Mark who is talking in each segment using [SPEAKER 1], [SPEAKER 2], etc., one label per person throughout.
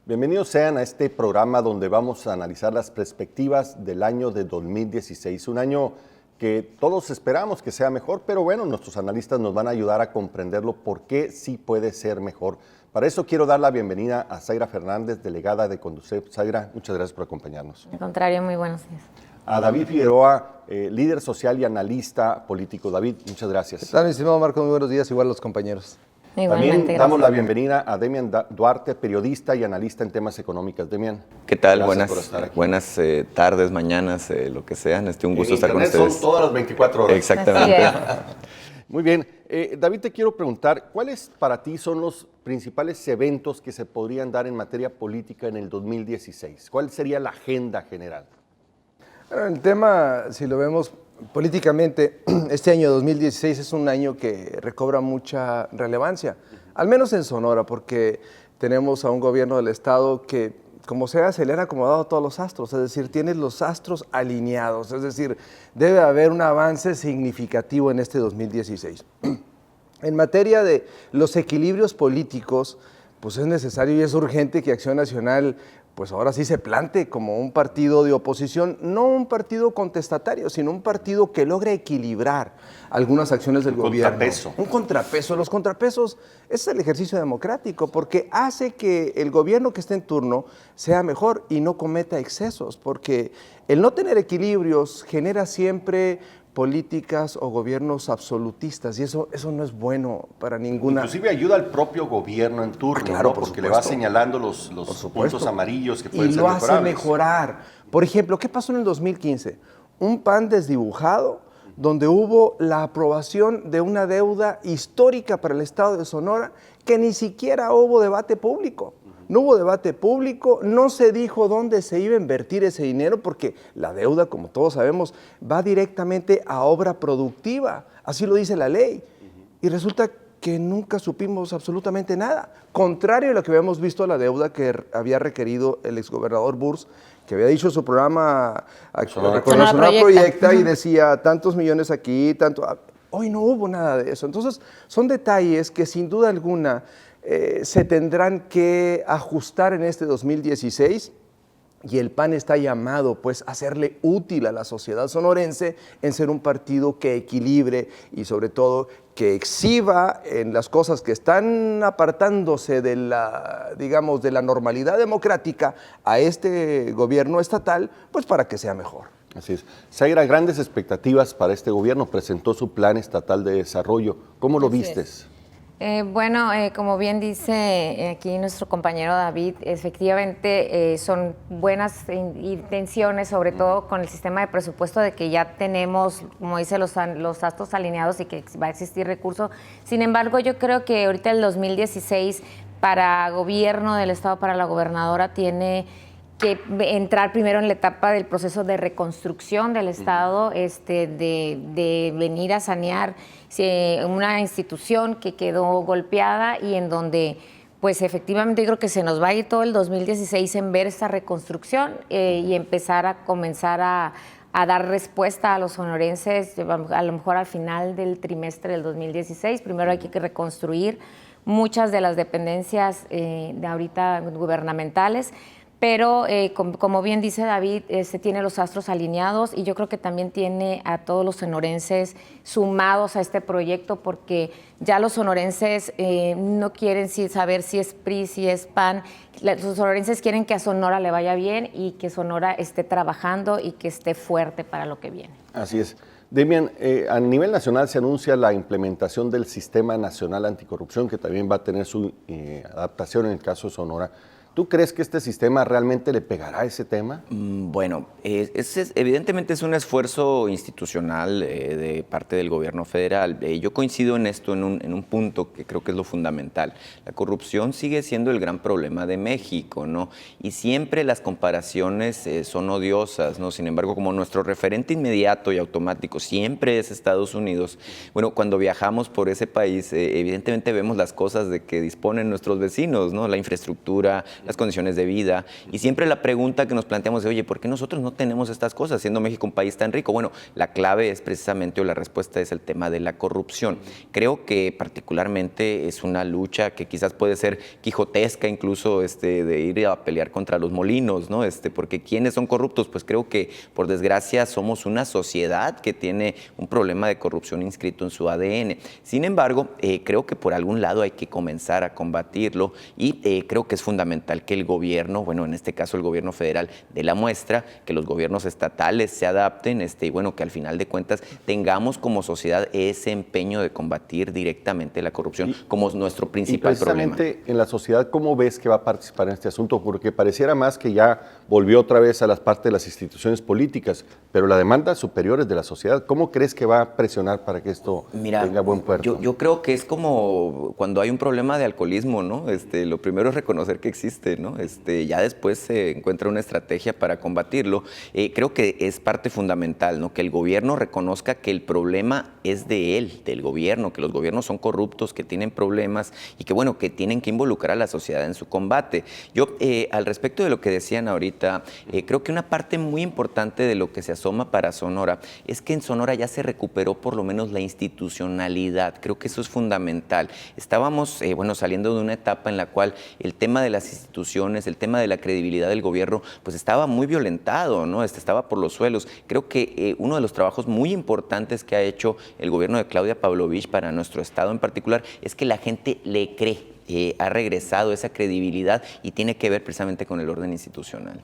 [SPEAKER 1] Bienvenidos sean a este programa donde vamos a analizar las perspectivas del año de 2016, un año que todos esperamos que sea mejor, pero bueno, nuestros analistas nos van a ayudar a comprenderlo por qué sí puede ser mejor. Para eso quiero dar la bienvenida a Zaira Fernández, delegada de Conducef. Zaira, muchas gracias por acompañarnos.
[SPEAKER 2] Al contrario, muy buenos días.
[SPEAKER 1] A David Figueroa, líder social y analista político. David, muchas gracias.
[SPEAKER 3] ¿Qué tal, mi estimado Marco? Muy buenos días, igual a los compañeros.
[SPEAKER 2] Igualmente,
[SPEAKER 1] También damos la bienvenida a Demian Duarte, periodista y analista en temas económicos. Demian,
[SPEAKER 4] ¿qué tal?
[SPEAKER 1] Buenas
[SPEAKER 4] tardes, mañanas, lo que sean. Un gusto estar con
[SPEAKER 1] Internet
[SPEAKER 4] ustedes.
[SPEAKER 1] son todas las 24 horas.
[SPEAKER 4] Exactamente.
[SPEAKER 1] Muy bien. David, te quiero preguntar, ¿cuáles para ti son los principales eventos que se podrían dar en materia política en el 2016? ¿Cuál sería la agenda general?
[SPEAKER 3] Bueno, el tema, si lo vemos políticamente, este año 2016 es un año que recobra mucha relevancia, al menos en Sonora, porque tenemos a un gobierno del estado que, como sea, se le han acomodado todos los astros, es decir, tiene los astros alineados, es decir, debe haber un avance significativo en este 2016. En materia de los equilibrios políticos, pues es necesario y es urgente que Acción Nacional pues ahora sí se plante como un partido de oposición, no un partido contestatario, sino un partido que logre equilibrar algunas acciones del gobierno.
[SPEAKER 1] Contrapeso.
[SPEAKER 3] Un contrapeso. Los contrapesos es el ejercicio democrático porque hace que el gobierno que esté en turno sea mejor y no cometa excesos, porque el no tener equilibrios genera siempre políticas o gobiernos absolutistas y eso no es bueno para ninguna.
[SPEAKER 1] Inclusive ayuda al propio gobierno en turno,
[SPEAKER 3] claro,
[SPEAKER 1] ¿no? Porque le va señalando los puntos amarillos que pueden ser mejorables.
[SPEAKER 3] Y lo hace mejorar. Por ejemplo, ¿qué pasó en el 2015? Un PAN desdibujado donde hubo la aprobación de una deuda histórica para el estado de Sonora que ni siquiera hubo debate público. No hubo debate público, no se dijo dónde se iba a invertir ese dinero porque la deuda, como todos sabemos, va directamente a obra productiva, así lo dice la ley. Y resulta que nunca supimos absolutamente nada, contrario a lo que habíamos visto la deuda que había requerido el exgobernador Burs, que había dicho en su programa Sonora Proyecta y decía tantos millones aquí, tanto. Hoy no hubo nada de eso. Entonces, son detalles que sin duda alguna se tendrán que ajustar en este 2016 y el PAN está llamado pues a serle útil a la sociedad sonorense en ser un partido que equilibre y sobre todo que exhiba en las cosas que están apartándose de la, digamos, de la normalidad democrática a este gobierno estatal, pues para que sea mejor.
[SPEAKER 1] Así es. Zaira, grandes expectativas para este gobierno, presentó su plan estatal de desarrollo. ¿Cómo lo vistes?
[SPEAKER 2] Como bien dice aquí nuestro compañero David, efectivamente son buenas intenciones, sobre todo con el sistema de presupuesto de que ya tenemos, como dice, los astros alineados y que va a existir recurso. Sin embargo, yo creo que ahorita el 2016 para gobierno del estado, para la gobernadora, tiene que entrar primero en la etapa del proceso de reconstrucción del Estado, de venir a sanear una institución que quedó golpeada y en donde, pues efectivamente, yo creo que se nos va a ir todo el 2016 en ver esta reconstrucción y empezar a comenzar a dar respuesta a los sonorenses, a lo mejor al final del trimestre del 2016. Primero hay que reconstruir muchas de las dependencias de ahorita gubernamentales, pero como bien dice David, tiene los astros alineados y yo creo que también tiene a todos los sonorenses sumados a este proyecto porque ya los sonorenses no quieren saber si es PRI, si es PAN. Los sonorenses quieren que a Sonora le vaya bien y que Sonora esté trabajando y que esté fuerte para lo que viene.
[SPEAKER 1] Así es. Demian, a nivel nacional se anuncia la implementación del Sistema Nacional Anticorrupción, que también va a tener su adaptación en el caso de Sonora. ¿Tú crees que este sistema realmente le pegará a ese tema?
[SPEAKER 4] Bueno, evidentemente es un esfuerzo institucional de parte del gobierno federal. Yo coincido en esto, en un punto que creo que es lo fundamental. La corrupción sigue siendo el gran problema de México, ¿no? Y siempre las comparaciones son odiosas, ¿no? Sin embargo, como nuestro referente inmediato y automático siempre es Estados Unidos, bueno, cuando viajamos por ese país, evidentemente vemos las cosas de que disponen nuestros vecinos, ¿no? La infraestructura, las condiciones de vida. Y siempre la pregunta que nos planteamos es, oye, ¿por qué nosotros no tenemos estas cosas, siendo México un país tan rico? Bueno, la clave es precisamente, o la respuesta es el tema de la corrupción. Creo que particularmente es una lucha que quizás puede ser quijotesca, incluso de ir a pelear contra los molinos, ¿no? Porque ¿quiénes son corruptos? Pues creo que, por desgracia, somos una sociedad que tiene un problema de corrupción inscrito en su ADN. Sin embargo, creo que por algún lado hay que comenzar a combatirlo y creo que es fundamental que el gobierno, bueno, en este caso el gobierno federal, dé la muestra, que los gobiernos estatales se adapten y bueno, que al final de cuentas tengamos como sociedad ese empeño de combatir directamente la corrupción como nuestro principal problema.
[SPEAKER 1] Precisamente en la sociedad, ¿cómo ves que va a participar en este asunto? Porque pareciera más que ya volvió otra vez a las partes de las instituciones políticas, pero la demanda superior es de la sociedad. ¿Cómo crees que va a presionar para que esto tenga buen puerto?
[SPEAKER 4] Yo creo que es como cuando hay un problema de alcoholismo, ¿no? Lo primero es reconocer que existe, ¿no? Ya después se encuentra una estrategia para combatirlo. Creo que es parte fundamental, ¿no? Que el gobierno reconozca que el problema es de él, del gobierno, que los gobiernos son corruptos, que tienen problemas y que, bueno, que tienen que involucrar a la sociedad en su combate. Yo, al respecto de lo que decían ahorita, creo que una parte muy importante de lo que se asoma para Sonora es que en Sonora ya se recuperó por lo menos la institucionalidad. Creo que eso es fundamental. Estábamos, saliendo de una etapa en la cual el tema de las instituciones, el tema de la credibilidad del gobierno, pues estaba muy violentado, ¿no? Estaba por los suelos. Creo que uno de los trabajos muy importantes que ha hecho el gobierno de Claudia Pavlovich para nuestro estado en particular es que la gente le cree. Ha regresado esa credibilidad y tiene que ver precisamente con el orden institucional.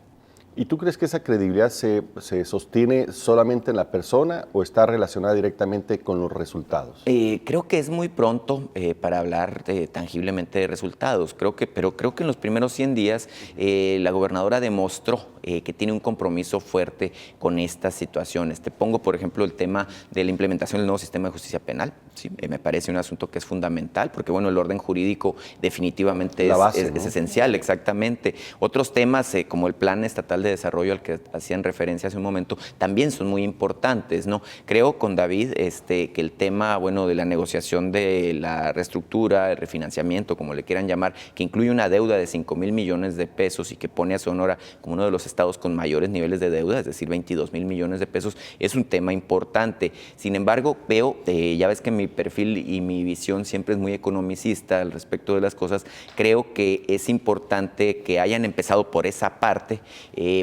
[SPEAKER 1] ¿Y tú crees que esa credibilidad se sostiene solamente en la persona o está relacionada directamente con los resultados?
[SPEAKER 4] Creo que es muy pronto para hablar tangiblemente de resultados. Pero creo que en los primeros 100 días la gobernadora demostró que tiene un compromiso fuerte con estas situaciones. Te pongo, por ejemplo, el tema de la implementación del nuevo sistema de justicia penal. ¿Sí? Me parece un asunto que es fundamental porque, bueno, el orden jurídico definitivamente es esencial, exactamente. Otros temas como el Plan Estatal de Desarrollo al que hacían referencia hace un momento también son muy importantes, ¿no? Creo con David que el tema, bueno, de la negociación de la reestructura, el refinanciamiento, como le quieran llamar, que incluye una deuda de 5,000 millones de pesos y que pone a Sonora como uno de los estados con mayores niveles de deuda, es decir, 22,000 millones de pesos, es un tema importante. Sin embargo, veo, ya ves que mi perfil y mi visión siempre es muy economicista al respecto de las cosas, creo que es importante que hayan empezado por esa parte,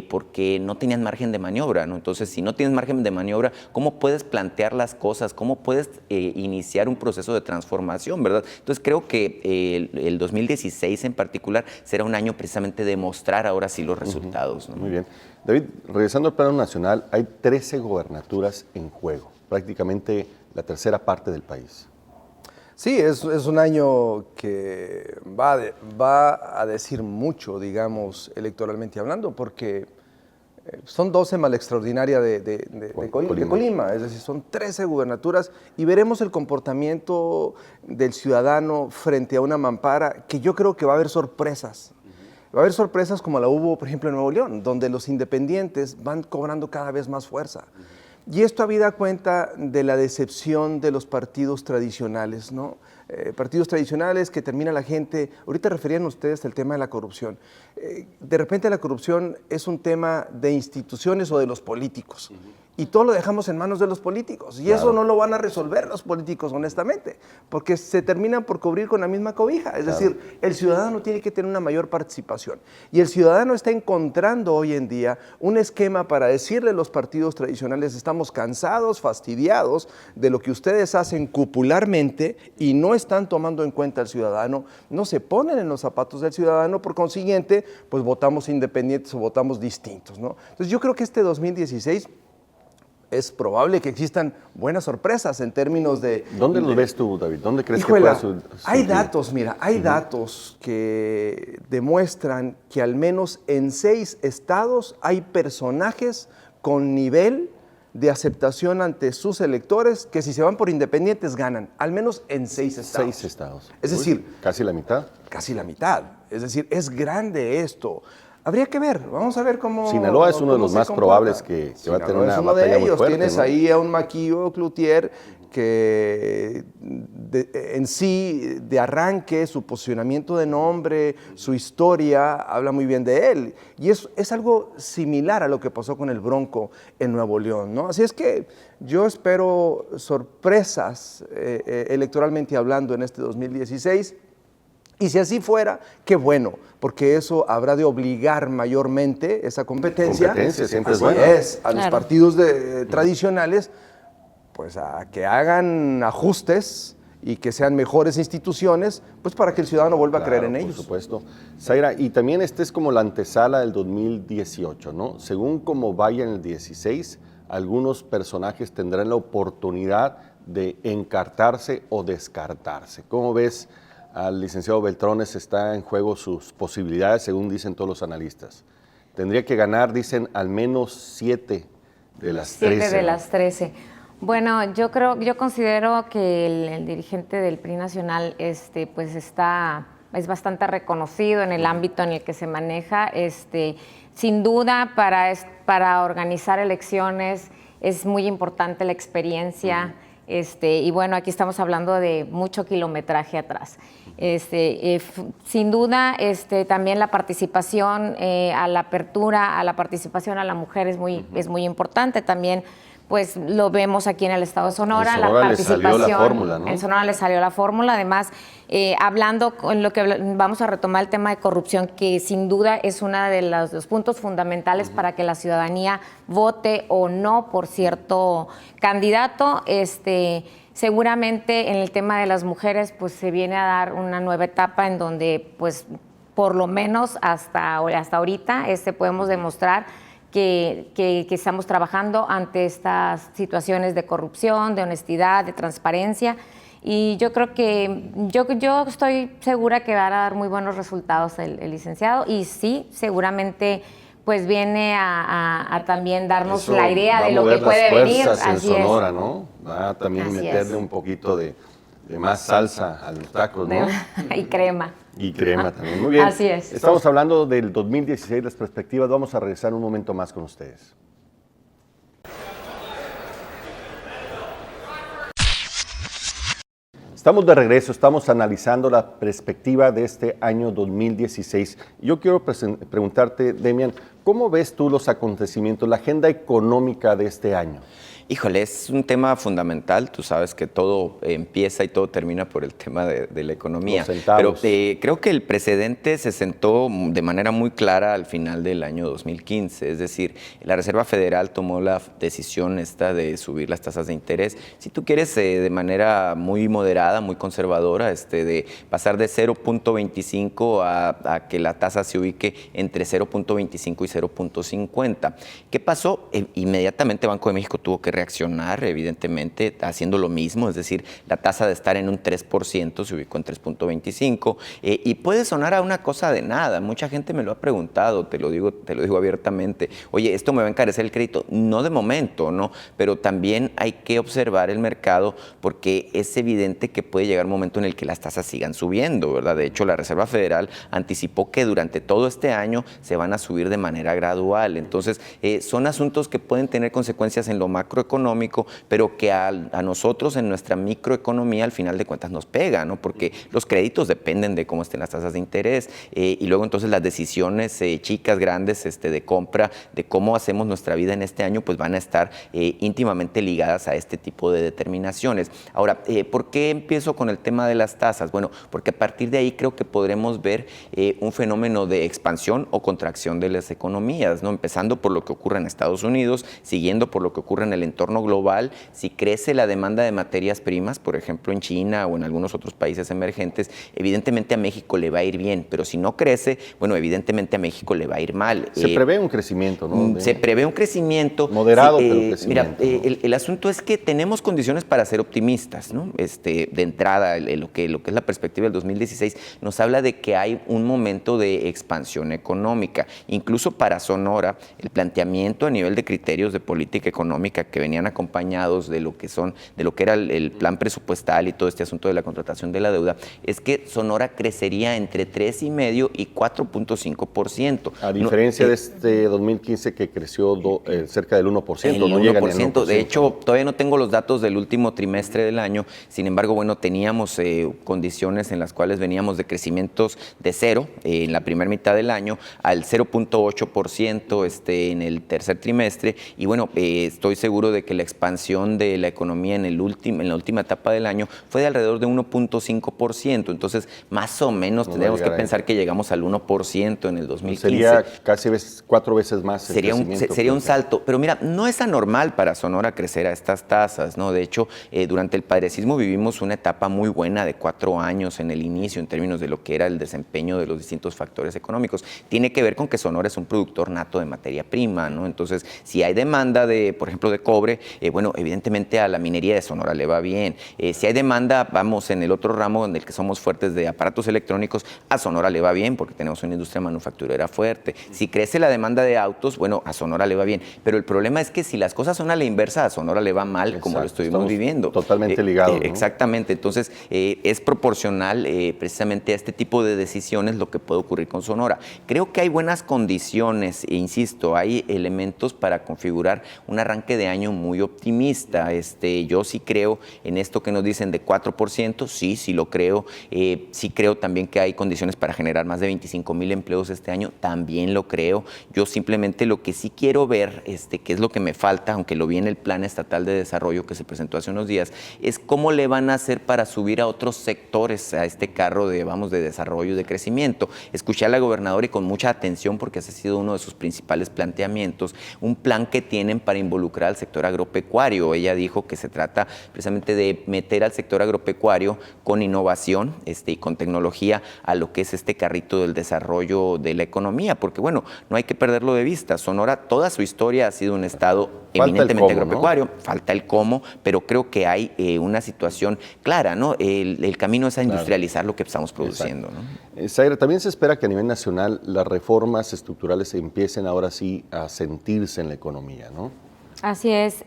[SPEAKER 4] porque no tenían margen de maniobra, ¿no? Entonces, si no tienes margen de maniobra, ¿cómo puedes plantear las cosas? ¿Cómo puedes iniciar un proceso de transformación, verdad? Entonces, creo que el 2016 en particular será un año precisamente de mostrar ahora sí los resultados, ¿no?
[SPEAKER 1] Muy bien. David, regresando al plano nacional, hay 13 gobernaturas en juego, prácticamente la tercera parte del país.
[SPEAKER 3] Sí, es un año que va a decir mucho, digamos, electoralmente hablando, porque son 12 más la extraordinaria de Colima, es decir, son 13 gubernaturas y veremos el comportamiento del ciudadano frente a una mampara que yo creo que va a haber sorpresas. Va a haber sorpresas como la hubo, por ejemplo, en Nuevo León, donde los independientes van cobrando cada vez más fuerza. Y esto habida cuenta de la decepción de los partidos tradicionales, ¿no? Partidos tradicionales que termina la gente, ahorita referían ustedes al tema de la corrupción. De repente la corrupción es un tema de instituciones o de los políticos. Y todo lo dejamos en manos de los políticos. Y claro, eso no lo van a resolver los políticos, honestamente, porque se terminan por cubrir con la misma cobija. Es decir, el ciudadano tiene que tener una mayor participación. Y el ciudadano está encontrando hoy en día un esquema para decirle a los partidos tradicionales: estamos cansados, fastidiados de lo que ustedes hacen cupularmente y no están tomando en cuenta al ciudadano, no se ponen en los zapatos del ciudadano, por consiguiente, pues votamos independientes o votamos distintos, ¿no? Entonces yo creo que este 2016... es probable que existan buenas sorpresas en términos de...
[SPEAKER 1] ¿Dónde los ves tú, David? ¿Dónde crees que pueda surgir?
[SPEAKER 3] Hay datos, mira, hay datos que demuestran que al menos en 6 estados hay personajes con nivel de aceptación ante sus electores que si se van por independientes ganan, al menos en 6 estados.
[SPEAKER 1] 6 estados.
[SPEAKER 3] Es decir...
[SPEAKER 1] ¿Casi la mitad?
[SPEAKER 3] Casi la mitad. Es decir, es grande esto. Habría que ver, vamos a ver cómo...
[SPEAKER 1] Sinaloa es uno de los más probables que va a tener una batalla muy fuerte.
[SPEAKER 3] Tienes ahí a un Maquillo Cloutier que en sí, de arranque, su posicionamiento de nombre, su historia, habla muy bien de él. Y es algo similar a lo que pasó con el Bronco en Nuevo León, ¿no? Así es que yo espero sorpresas electoralmente hablando en este 2016. Y si así fuera, qué bueno, porque eso habrá de obligar mayormente esa competencia.
[SPEAKER 1] Competencia siempre es
[SPEAKER 3] Así
[SPEAKER 1] buena.
[SPEAKER 3] es, a los partidos tradicionales, pues a que hagan ajustes y que sean mejores instituciones, pues para que el ciudadano vuelva a creer en ellos.
[SPEAKER 1] Por supuesto. Zaira, y también este es como la antesala del 2018, ¿no? Según como vaya en el 16, algunos personajes tendrán la oportunidad de encartarse o descartarse. ¿Cómo ves al licenciado Beltrones? Está en juego sus posibilidades, según dicen todos los analistas. Tendría que ganar, dicen, al menos 7 de las 13.
[SPEAKER 2] 7 de las 13. Bueno, yo considero que el dirigente del PRI nacional, pues es bastante reconocido en el ámbito en el que se maneja. Sin duda, para organizar elecciones es muy importante la experiencia. Y bueno, aquí estamos hablando de mucho kilometraje atrás. Sin duda, también la participación a la apertura, a la participación a la mujer es muy importante. También, pues lo vemos aquí en el estado de Sonora,
[SPEAKER 1] en Sonora
[SPEAKER 2] la participación.
[SPEAKER 1] le salió la fórmula, ¿no?
[SPEAKER 2] En Sonora le salió la fórmula. Además, hablando con lo que vamos a retomar el tema de corrupción, que sin duda es uno de los puntos fundamentales para que la ciudadanía vote o no por cierto candidato. Seguramente en el tema de las mujeres, pues se viene a dar una nueva etapa en donde, pues, por lo menos hasta ahorita, podemos demostrar que estamos trabajando ante estas situaciones de corrupción, de honestidad, de transparencia. Y yo creo que yo estoy segura que va a dar muy buenos resultados el licenciado. Y sí, seguramente pues viene a también darnos
[SPEAKER 1] Eso
[SPEAKER 2] la idea de lo que puede venir.
[SPEAKER 1] En Sonora, ¿no? Va a también
[SPEAKER 2] Así
[SPEAKER 1] meterle
[SPEAKER 2] es.
[SPEAKER 1] un poquito de más salsa a los tacos, ¿no?
[SPEAKER 2] Y crema.
[SPEAKER 1] Y crema también. Muy bien.
[SPEAKER 2] Así es.
[SPEAKER 1] Estamos hablando del 2016, las perspectivas. Vamos a regresar un momento más con ustedes. Estamos de regreso, estamos analizando la perspectiva de este año 2016. Yo quiero preguntarte, Demian, ¿cómo ves tú los acontecimientos, la agenda económica de este año?
[SPEAKER 4] Híjole, es un tema fundamental. Tú sabes que todo empieza y todo termina por el tema de la economía.
[SPEAKER 1] Los centavos.
[SPEAKER 4] Pero creo que el precedente se sentó de manera muy clara al final del año 2015. Es decir, la Reserva Federal tomó la decisión esta de subir las tasas de interés. Si tú quieres, de manera muy moderada, muy conservadora, de pasar de 0.25 a que la tasa se ubique entre 0.25 y 0.50. ¿Qué pasó? Inmediatamente Banco de México tuvo que reaccionar, evidentemente, haciendo lo mismo, es decir, la tasa de estar en un 3% se ubicó en 3.25, y puede sonar a una cosa de nada. Mucha gente me lo ha preguntado, te lo digo abiertamente, oye, ¿esto me va a encarecer el crédito? No de momento, ¿no? Pero también hay que observar el mercado porque es evidente que puede llegar un momento en el que las tasas sigan subiendo, ¿verdad? De hecho, la Reserva Federal anticipó que durante todo este año se van a subir de manera gradual. Entonces, son asuntos que pueden tener consecuencias en lo macroeconómico, pero que a nosotros en nuestra microeconomía al final de cuentas nos pega, ¿no? Porque los créditos dependen de cómo estén las tasas de interés, y luego entonces las decisiones chicas, grandes, de compra, de cómo hacemos nuestra vida en este año, pues van a estar íntimamente ligadas a este tipo de determinaciones. Ahora, ¿por qué empiezo con el tema de las tasas? Bueno, porque a partir de ahí creo que podremos ver un fenómeno de expansión o contracción de las economías, ¿no? Empezando por lo que ocurre en Estados Unidos, siguiendo por lo que ocurre en el entorno global. Si crece la demanda de materias primas, por ejemplo en China o en algunos otros países emergentes, evidentemente a México le va a ir bien, pero si no crece, bueno, evidentemente a México le va a ir mal.
[SPEAKER 1] Se prevé un crecimiento, ¿no?
[SPEAKER 4] Se prevé un crecimiento.
[SPEAKER 1] Moderado, pero crecimiento.
[SPEAKER 4] Mira, ¿no? El asunto es que tenemos condiciones para ser optimistas, ¿no? De entrada, lo que es la perspectiva del 2016 nos habla de que hay un momento de expansión económica. Incluso para Sonora, el planteamiento a nivel de criterios de política económica que venían acompañados de lo que era el plan presupuestal y todo este asunto de la contratación de la deuda, es que Sonora crecería entre 3,5% y 4,5%.
[SPEAKER 1] A diferencia de este 2015 que creció cerca del 1%, no llega ni al 1%.
[SPEAKER 4] De hecho, todavía no tengo los datos del último trimestre del año, sin embargo, bueno, teníamos condiciones en las cuales veníamos de crecimientos de 0 en la primera mitad del año al 0,8% en el tercer trimestre, y bueno, estoy seguro de que la expansión de la economía en la última etapa del año fue de alrededor de 1,5%, entonces más o menos tendríamos que pensar que llegamos al 1% en el 2015.
[SPEAKER 1] Sería casi 4 veces más el
[SPEAKER 4] crecimiento. Sería un salto, pero mira, no es anormal para Sonora crecer a estas tasas, ¿no? De hecho, durante el padrecismo vivimos una etapa muy buena de 4 años en el inicio en términos de lo que era el desempeño de los distintos factores económicos. Tiene que ver con que Sonora es un productor nato de materia prima, ¿no? Entonces, si hay demanda por ejemplo, de cobre, bueno, evidentemente a la minería de Sonora le va bien. Si hay demanda, vamos, en el otro ramo en el que somos fuertes de aparatos electrónicos, a Sonora le va bien porque tenemos una industria manufacturera fuerte. Si crece la demanda de autos, bueno, a Sonora le va bien. Pero el problema es que si las cosas son a la inversa, a Sonora le va mal. Exacto, como lo estuvimos viviendo.
[SPEAKER 1] Totalmente ligado, ¿no?
[SPEAKER 4] Exactamente. Entonces, es proporcional precisamente a este tipo de decisiones lo que puede ocurrir con Sonora. Creo que hay buenas condiciones, e insisto, hay elementos para configurar un arranque de año muy optimista. Yo sí creo en esto que nos dicen de 4%, sí lo creo. Sí creo también que hay condiciones para generar más de 25,000 empleos este año, también lo creo. Yo simplemente lo que sí quiero ver, que es lo que me falta, aunque lo vi en el Plan Estatal de Desarrollo que se presentó hace unos días, es cómo le van a hacer para subir a otros sectores a este carro de desarrollo y de crecimiento. Escuché a la gobernadora y con mucha atención, porque ese ha sido uno de sus principales planteamientos, un plan que tienen para involucrar al sector agropecuario. Ella dijo que se trata precisamente de meter al sector agropecuario con innovación y con tecnología a lo que es este carrito del desarrollo de la economía, porque bueno, no hay que perderlo de vista. Sonora, toda su historia ha sido un estado eminentemente agropecuario, ¿no? Falta el cómo, pero creo que hay una situación clara, ¿no? El camino es a industrializar lo que estamos produciendo, ¿no?
[SPEAKER 1] Zaira, también se espera que a nivel nacional las reformas estructurales empiecen ahora sí a sentirse en la economía, ¿no?
[SPEAKER 2] Así es.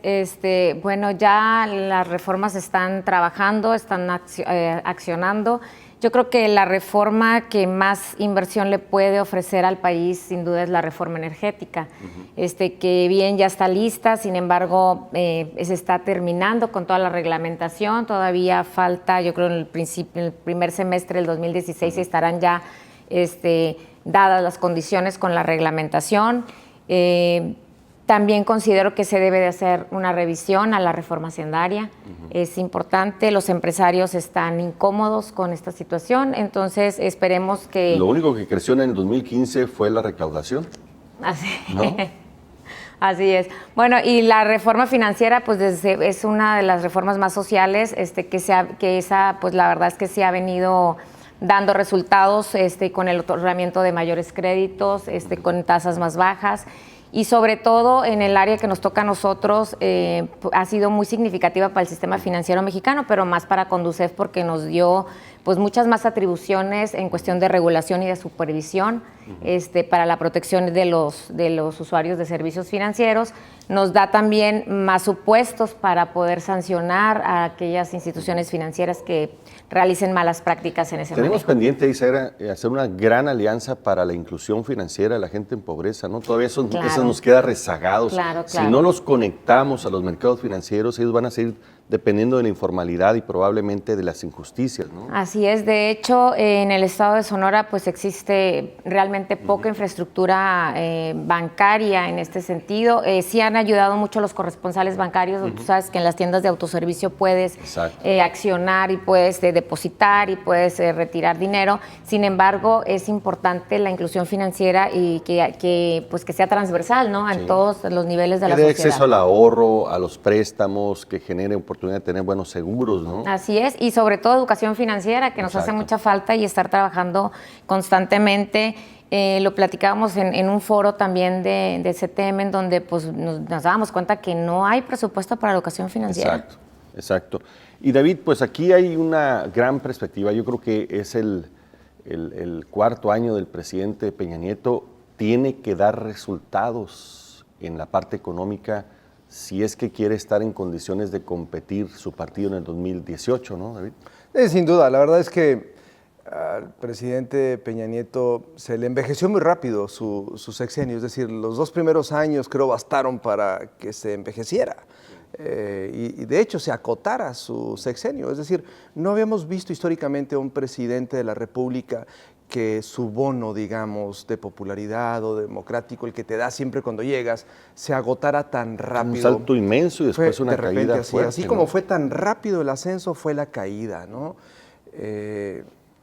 [SPEAKER 2] Bueno, ya las reformas están trabajando, están accionando. Yo creo que la reforma que más inversión le puede ofrecer al país, sin duda, es la reforma energética, que bien ya está lista, sin embargo, se está terminando con toda la reglamentación. Todavía falta, yo creo, en el primer semestre del 2016 estarán ya dadas las condiciones con la reglamentación. También considero que se debe de hacer una revisión a la reforma hacendaria. Es importante, los empresarios están incómodos con esta situación, entonces esperemos que...
[SPEAKER 1] Lo único que creció en el 2015 fue la recaudación.
[SPEAKER 2] Así,
[SPEAKER 1] ¿no?
[SPEAKER 2] Así es. Bueno, y la reforma financiera, pues es una de las reformas más sociales, que esa, pues la verdad es que sí ha venido dando resultados con el otorgamiento de mayores créditos, con tasas más bajas. Y sobre todo en el área que nos toca a nosotros, ha sido muy significativa para el sistema financiero mexicano, pero más para Conducef porque nos dio pues muchas más atribuciones en cuestión de regulación y de supervisión para la protección de los usuarios de servicios financieros. Nos da también más supuestos para poder sancionar a aquellas instituciones financieras que realicen malas prácticas en ese manejo.
[SPEAKER 1] Tenemos pendiente, Isaira, hacer una gran alianza para la inclusión financiera de la gente en pobreza, ¿no? Todavía eso nos queda rezagados.
[SPEAKER 2] Claro.
[SPEAKER 1] Si no los conectamos a los mercados financieros, ellos van a seguir dependiendo de la informalidad y probablemente de las injusticias, ¿no?
[SPEAKER 2] Así es. De hecho, en el estado de Sonora pues existe realmente poca infraestructura bancaria en este sentido. Sí han ayudado mucho los corresponsales bancarios. Tú sabes que en las tiendas de autoservicio puedes accionar y puedes depositar y puedes retirar dinero. Sin embargo, es importante la inclusión financiera y que sea transversal, ¿no? En todos los niveles de la sociedad.
[SPEAKER 1] Que dé acceso al ahorro, a los préstamos, que genere oportunidad de tener buenos seguros, ¿no?
[SPEAKER 2] Así es, y sobre todo educación financiera, que nos hace mucha falta y estar trabajando constantemente. Lo platicábamos en un foro también de CTM, en donde pues, nos dábamos cuenta que no hay presupuesto para educación financiera.
[SPEAKER 1] Exacto. Y David, pues aquí hay una gran perspectiva. Yo creo que es el cuarto año del presidente Peña Nieto. Tiene que dar resultados en la parte económica si es que quiere estar en condiciones de competir su partido en el 2018, ¿no, David?
[SPEAKER 3] Sin duda, la verdad es que al presidente Peña Nieto se le envejeció muy rápido su sexenio, es decir, los 2 primeros años creo bastaron para que se envejeciera. Y de hecho se acotara su sexenio, es decir, no habíamos visto históricamente a un presidente de la República que su bono, digamos, de popularidad o democrático, el que te da siempre cuando llegas, se agotara tan rápido.
[SPEAKER 1] Un salto inmenso y después una caída fuerte.
[SPEAKER 3] Así como fue tan rápido el ascenso, fue la caída, ¿no?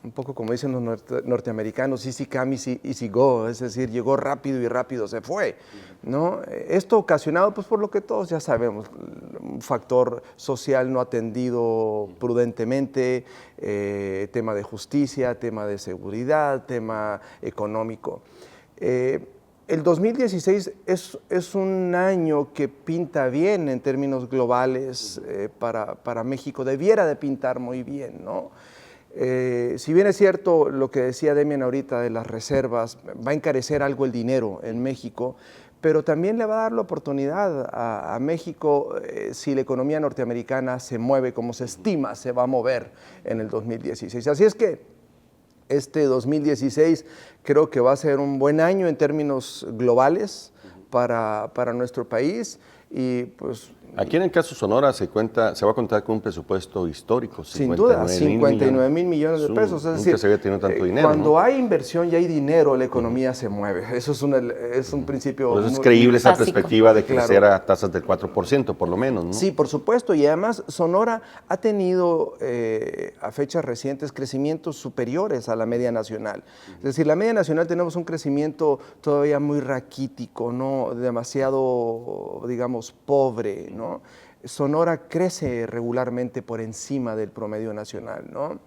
[SPEAKER 3] Un poco como dicen los norteamericanos, easy come, easy go, es decir, llegó rápido y rápido se fue, ¿no? Esto ocasionado, pues por lo que todos ya sabemos, un factor social no atendido prudentemente, tema de justicia, tema de seguridad, tema económico. El 2016 es un año que pinta bien en términos globales para México, debiera de pintar muy bien, ¿no? Si bien es cierto lo que decía Demian ahorita de las reservas, va a encarecer algo el dinero en México, pero también le va a dar la oportunidad a México, si la economía norteamericana se mueve como se estima, se va a mover en el 2016. Así es que este 2016 creo que va a ser un buen año en términos globales para nuestro país y pues...
[SPEAKER 1] Aquí en el caso Sonora se va a contar con un presupuesto histórico.
[SPEAKER 3] Sin duda, 59,000 millones de pesos. Es decir,
[SPEAKER 1] nunca se había tenido tanto dinero.
[SPEAKER 3] Cuando
[SPEAKER 1] ¿no?
[SPEAKER 3] hay inversión y hay dinero, la economía se mueve. Eso es un principio...
[SPEAKER 1] Pues es creíble esa
[SPEAKER 2] básico.
[SPEAKER 1] perspectiva de crecer a tasas del 4%, por lo menos, ¿no?
[SPEAKER 3] Sí, por supuesto. Y además Sonora ha tenido a fechas recientes crecimientos superiores a la media nacional. Es decir, la media nacional tenemos un crecimiento todavía muy raquítico, ¿no? Demasiado, digamos, pobre, ¿no? Sonora crece regularmente por encima del promedio nacional, ¿no?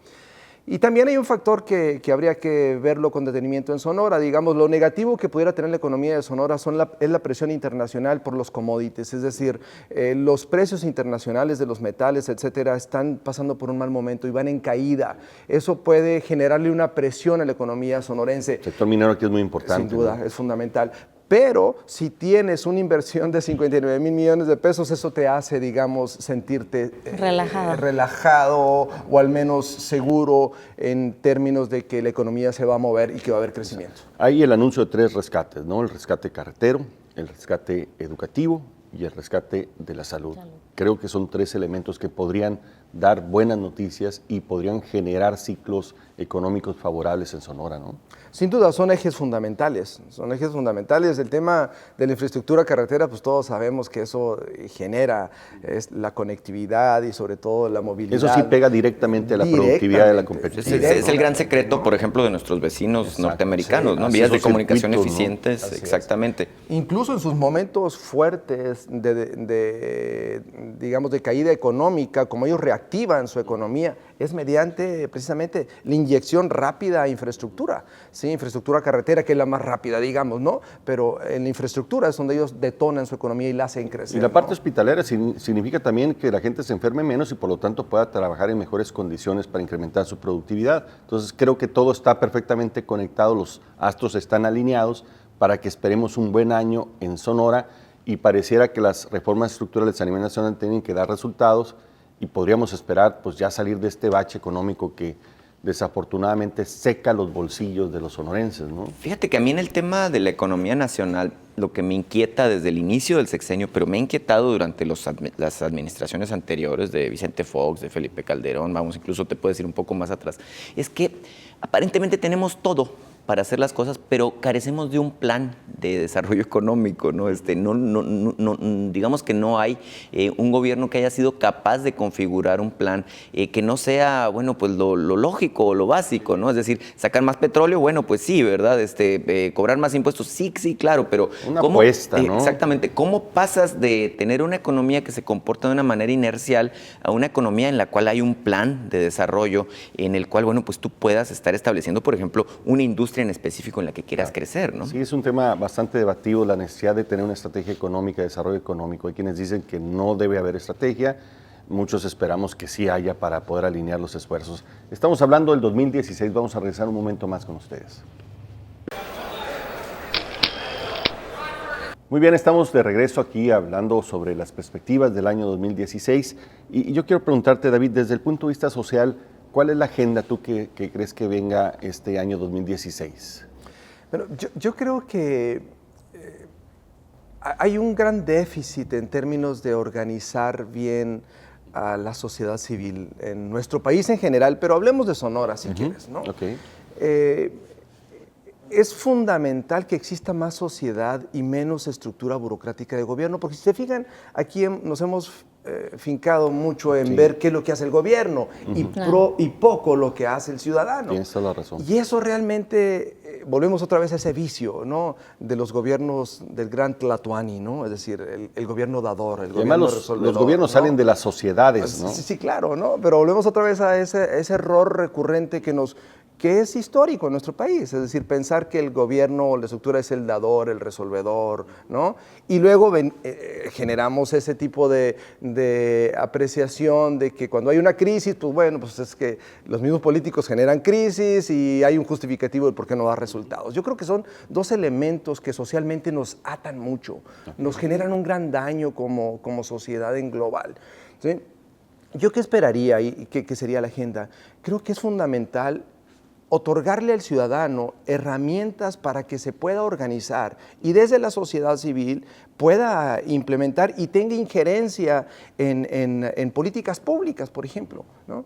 [SPEAKER 3] Y también hay un factor que habría que verlo con detenimiento en Sonora. Digamos, lo negativo que pudiera tener la economía de Sonora es la presión internacional por los commodities, es decir, los precios internacionales de los metales, etcétera, están pasando por un mal momento y van en caída. Eso puede generarle una presión a la economía sonorense.
[SPEAKER 1] El sector minero aquí es muy importante.
[SPEAKER 3] Sin duda,
[SPEAKER 1] ¿no?
[SPEAKER 3] es fundamental. Pero si tienes una inversión de 59,000 millones de pesos, eso te hace, digamos, sentirte relajado o al menos seguro en términos de que la economía se va a mover y que va a haber crecimiento.
[SPEAKER 1] Hay el anuncio de 3 rescates, ¿no? El rescate carretero, el rescate educativo y el rescate de la salud. Creo que son 3 elementos que podrían dar buenas noticias y podrían generar ciclos económicos favorables en Sonora, ¿no?
[SPEAKER 3] Sin duda, son ejes fundamentales. Son ejes fundamentales. El tema de la infraestructura carretera, pues todos sabemos que eso genera la conectividad y sobre todo la movilidad.
[SPEAKER 1] Eso sí pega directamente a la productividad de la competitividad.
[SPEAKER 4] Es el gran secreto, por ejemplo, de nuestros vecinos norteamericanos, ¿no? Vías de comunicación eficientes, ¿no? Exactamente.
[SPEAKER 3] Incluso en sus momentos fuertes digamos, de caída económica, como ellos reactivan su economía, es mediante precisamente la inyección rápida a infraestructura, ¿sí? Infraestructura carretera, que es la más rápida, digamos, ¿no? Pero en la infraestructura es donde ellos detonan su economía y la hacen crecer.
[SPEAKER 1] Y la parte
[SPEAKER 3] ¿no?
[SPEAKER 1] hospitalera significa también que la gente se enferme menos y por lo tanto pueda trabajar en mejores condiciones para incrementar su productividad. Entonces creo que todo está perfectamente conectado, los astros están alineados para que esperemos un buen año en Sonora y pareciera que las reformas estructurales a nivel nacional tienen que dar resultados y podríamos esperar pues ya salir de este bache económico que desafortunadamente seca los bolsillos de los sonorenses, ¿no?
[SPEAKER 4] Fíjate que a mí en el tema de la economía nacional, lo que me inquieta desde el inicio del sexenio, pero me ha inquietado durante las administraciones anteriores de Vicente Fox, de Felipe Calderón, vamos, incluso te puedo decir un poco más atrás, es que aparentemente tenemos todo para hacer las cosas, pero carecemos de un plan de desarrollo económico, ¿no? Digamos que no hay un gobierno que haya sido capaz de configurar un plan que no sea, bueno, pues lo lógico o lo básico, ¿no? Es decir, sacar más petróleo, bueno, pues sí, ¿verdad? Cobrar más impuestos, sí, claro, pero
[SPEAKER 1] una apuesta, ¿no?
[SPEAKER 4] Exactamente. ¿Cómo pasas de tener una economía que se comporta de una manera inercial a una economía en la cual hay un plan de desarrollo en el cual, bueno, pues tú puedas estar estableciendo, por ejemplo, una industria en específico en la que quieras crecer, ¿no?
[SPEAKER 1] Sí, es un tema bastante debatido, la necesidad de tener una estrategia económica, de desarrollo económico. Hay quienes dicen que no debe haber estrategia, muchos esperamos que sí haya para poder alinear los esfuerzos. Estamos hablando del 2016, vamos a regresar un momento más con ustedes. Muy bien, estamos de regreso aquí hablando sobre las perspectivas del año 2016 y yo quiero preguntarte, David, desde el punto de vista social, ¿cuál es la agenda tú que crees que venga este año 2016?
[SPEAKER 3] Bueno, yo creo que hay un gran déficit en términos de organizar bien a la sociedad civil en nuestro país en general, pero hablemos de Sonora si quieres, ¿no?
[SPEAKER 1] Okay.
[SPEAKER 3] Es fundamental que exista más sociedad y menos estructura burocrática de gobierno, porque si se fijan, aquí nos hemos fincado mucho en ver qué es lo que hace el gobierno y poco lo que hace el ciudadano.
[SPEAKER 1] Tienes toda la razón.
[SPEAKER 3] Y eso realmente, volvemos otra vez a ese vicio, ¿no? De los gobiernos del gran Tlatoani, ¿no? Es decir, el gobierno dador, el gobierno resolvedor.
[SPEAKER 1] Los gobiernos, ¿no?, salen de las sociedades, ¿no?
[SPEAKER 3] Sí, claro, ¿no? Pero volvemos otra vez a ese error recurrente que es histórico en nuestro país, es decir, pensar que el gobierno o la estructura es el dador, el resolvedor, ¿no? Y luego generamos ese tipo de apreciación de que cuando hay una crisis, pues bueno, pues es que los mismos políticos generan crisis y hay un justificativo de por qué no da resultados. Yo creo que son dos elementos que socialmente nos atan mucho, nos generan un gran daño como sociedad en global, ¿sí? ¿Yo qué esperaría y qué sería la agenda? Creo que es fundamental otorgarle al ciudadano herramientas para que se pueda organizar y desde la sociedad civil pueda implementar y tenga injerencia en políticas públicas, por ejemplo, ¿no?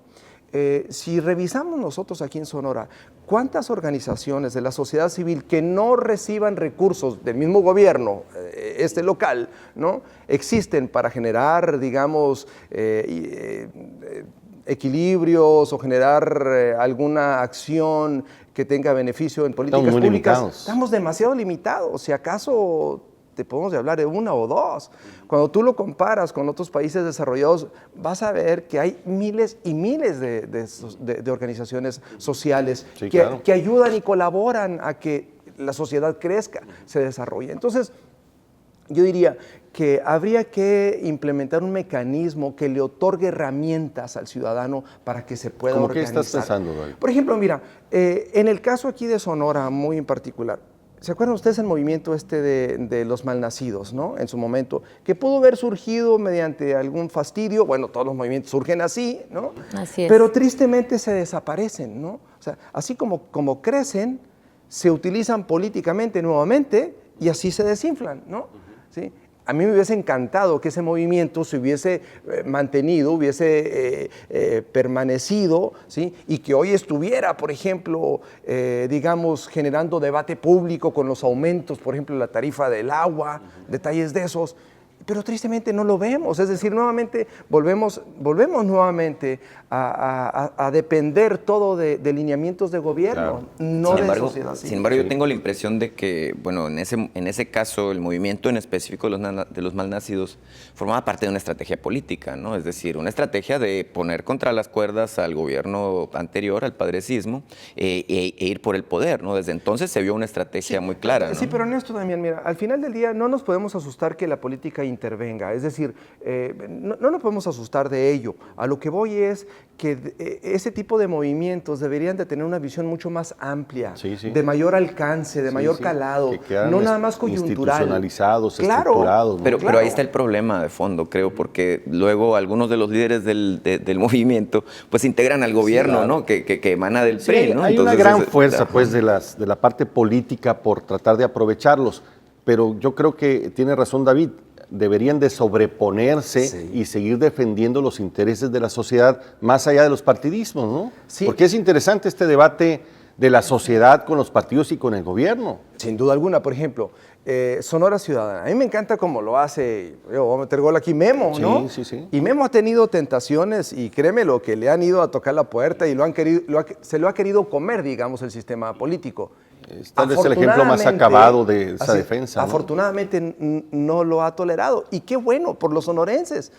[SPEAKER 3] Si revisamos nosotros aquí en Sonora, ¿cuántas organizaciones de la sociedad civil que no reciban recursos del mismo gobierno, local, ¿no?, existen para generar, digamos, equilibrios o generar alguna acción que tenga beneficio en políticas públicas?
[SPEAKER 1] Limitados.
[SPEAKER 3] Estamos demasiado limitados. Si acaso te podemos hablar de una o dos. Cuando tú lo comparas con otros países desarrollados, vas a ver que hay miles y miles de organizaciones sociales que ayudan y colaboran a que la sociedad crezca, se desarrolle. Entonces, yo diría que habría que implementar un mecanismo que le otorgue herramientas al ciudadano para que se pueda organizar.
[SPEAKER 1] ¿Qué estás pensando, David?
[SPEAKER 3] Por ejemplo, mira, en el caso aquí de Sonora, muy en particular, ¿se acuerdan ustedes el movimiento de los malnacidos, ¿no? En su momento, que pudo haber surgido mediante algún fastidio. Bueno, todos los movimientos surgen así, ¿no?
[SPEAKER 2] Así es.
[SPEAKER 3] Pero tristemente se desaparecen, ¿no? O sea, así como crecen, se utilizan políticamente nuevamente y así se desinflan, ¿no? ¿Sí? A mí me hubiese encantado que ese movimiento se hubiese mantenido, hubiese permanecido, ¿sí? Y que hoy estuviera, por ejemplo, digamos, generando debate público con los aumentos, por ejemplo, la tarifa del agua, detalles de esos. Pero tristemente no lo vemos, es decir, nuevamente volvemos nuevamente a depender todo de lineamientos de gobierno, no de sociedad civil.
[SPEAKER 4] Sin embargo, yo tengo la impresión de que, bueno, en ese caso, el movimiento en específico de los malnacidos formaba parte de una estrategia política, ¿no? Es decir, una estrategia de poner contra las cuerdas al gobierno anterior, al padrecismo, e ir por el poder, ¿no? Desde entonces se vio una estrategia muy clara, ¿no?
[SPEAKER 3] Sí, pero Ernesto, Damián, mira, al final del día no nos podemos asustar que la política intervenga, es decir, no nos podemos asustar de ello. A lo que voy es que ese tipo de movimientos deberían de tener una visión mucho más amplia, de mayor alcance, de mayor calado, no nada más coyuntural.
[SPEAKER 1] Institucionalizados, estructurados.
[SPEAKER 4] Pero ahí está el problema de fondo, creo, porque luego algunos de los líderes del movimiento pues integran al gobierno, ¿no? Que emana del PRI, ¿no?
[SPEAKER 1] Hay
[SPEAKER 4] Entonces,
[SPEAKER 1] una gran fuerza pues de la parte política por tratar de aprovecharlos, pero yo creo que tiene razón David. Deberían de sobreponerse y seguir defendiendo los intereses de la sociedad más allá de los partidismos, ¿no? Sí. Porque es interesante este debate de la sociedad con los partidos y con el gobierno.
[SPEAKER 3] Sin duda alguna, por ejemplo, Sonora Ciudadana. A mí me encanta cómo lo hace, yo voy a meter gol aquí, Memo, ¿no?
[SPEAKER 1] Sí.
[SPEAKER 3] Y Memo ha tenido tentaciones y créeme lo que le han ido a tocar la puerta y se lo ha querido comer, digamos, el sistema político.
[SPEAKER 1] Tal vez el ejemplo más acabado de esa defensa, ¿no?
[SPEAKER 3] Afortunadamente no lo ha tolerado. Y qué bueno por los sonorenses,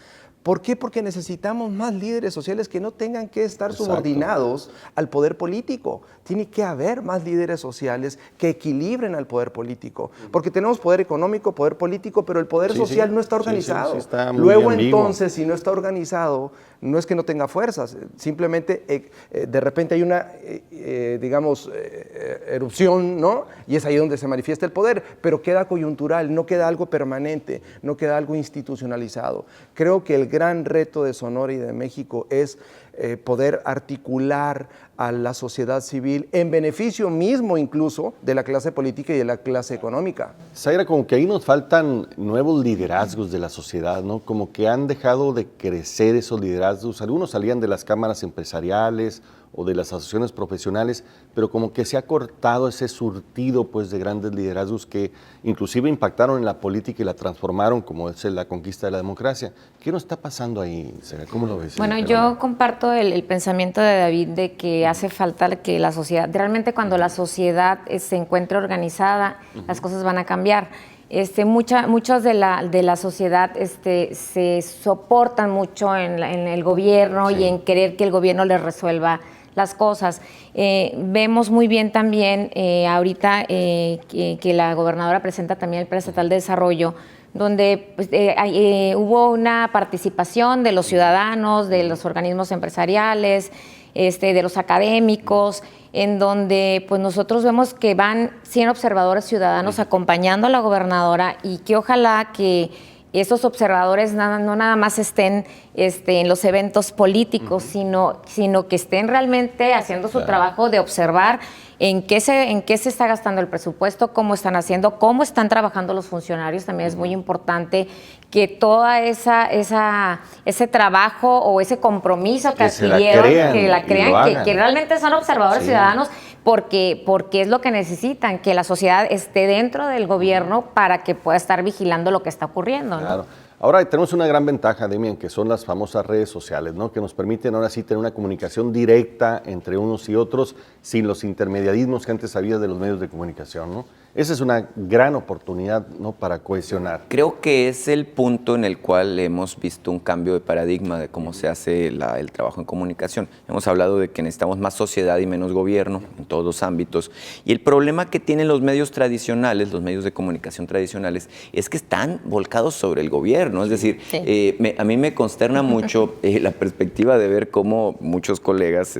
[SPEAKER 3] ¿Por qué? Porque necesitamos más líderes sociales que no tengan que estar
[SPEAKER 1] Exacto.
[SPEAKER 3] subordinados al poder político. Tiene que haber más líderes sociales que equilibren al poder político. Porque tenemos poder económico, poder político, pero el poder
[SPEAKER 1] Sí,
[SPEAKER 3] social
[SPEAKER 1] sí.
[SPEAKER 3] no está
[SPEAKER 1] Sí, sí,
[SPEAKER 3] organizado.
[SPEAKER 1] sí, está muy
[SPEAKER 3] Luego
[SPEAKER 1] ambiguo.
[SPEAKER 3] entonces, si no está organizado, no es que no tenga fuerzas, simplemente de repente hay una, erupción, ¿no? Y es ahí donde se manifiesta el poder, pero queda coyuntural, no queda algo permanente, no queda algo institucionalizado. Creo que el gran reto de Sonora y de México es poder articular a la sociedad civil en beneficio mismo incluso de la clase política y de la clase económica.
[SPEAKER 1] Zaira, como que ahí nos faltan nuevos liderazgos de la sociedad, ¿no? Como que han dejado de crecer esos liderazgos. Algunos salían de las cámaras empresariales o de las asociaciones profesionales, pero como que se ha cortado ese surtido pues, de grandes liderazgos que inclusive impactaron en la política y la transformaron, como es la conquista de la democracia. ¿Qué nos está pasando ahí, Zaira? ¿Cómo lo ves?
[SPEAKER 2] Bueno, yo comparto el pensamiento de David de que hace falta que la sociedad, realmente cuando la sociedad se encuentre organizada, las cosas van a cambiar. Muchos de la sociedad se soportan mucho en el gobierno y en querer que el gobierno les resuelva las cosas. Vemos muy bien también ahorita que la gobernadora presenta también el Plan Estatal de Desarrollo, donde pues, hubo una participación de los ciudadanos, de los organismos empresariales, de los académicos, en donde pues nosotros vemos que van 100 observadores ciudadanos acompañando a la gobernadora y que ojalá que esos observadores no nada más estén en los eventos políticos, sino que estén realmente haciendo su trabajo de observar en qué se está gastando el presupuesto, cómo están haciendo, cómo están trabajando los funcionarios. También es muy importante que toda ese trabajo o ese compromiso que adquirieron, que la crean, que realmente son observadores ciudadanos, porque es lo que necesitan, que la sociedad esté dentro del gobierno para que pueda estar vigilando lo que está ocurriendo, ¿no?
[SPEAKER 1] Claro. Ahora tenemos una gran ventaja, Demian, que son las famosas redes sociales, ¿no? Que nos permiten ahora sí tener una comunicación directa entre unos y otros sin los intermediarismos que antes había de los medios de comunicación, ¿no? Esa es una gran oportunidad, ¿no?, para cohesionar.
[SPEAKER 4] Creo que es el punto en el cual hemos visto un cambio de paradigma de cómo se hace el trabajo en comunicación. Hemos hablado de que necesitamos más sociedad y menos gobierno en todos los ámbitos. Y el problema que tienen los medios tradicionales, los medios de comunicación tradicionales, es que están volcados sobre el gobierno. Es decir, a mí me consterna mucho la perspectiva de ver cómo muchos colegas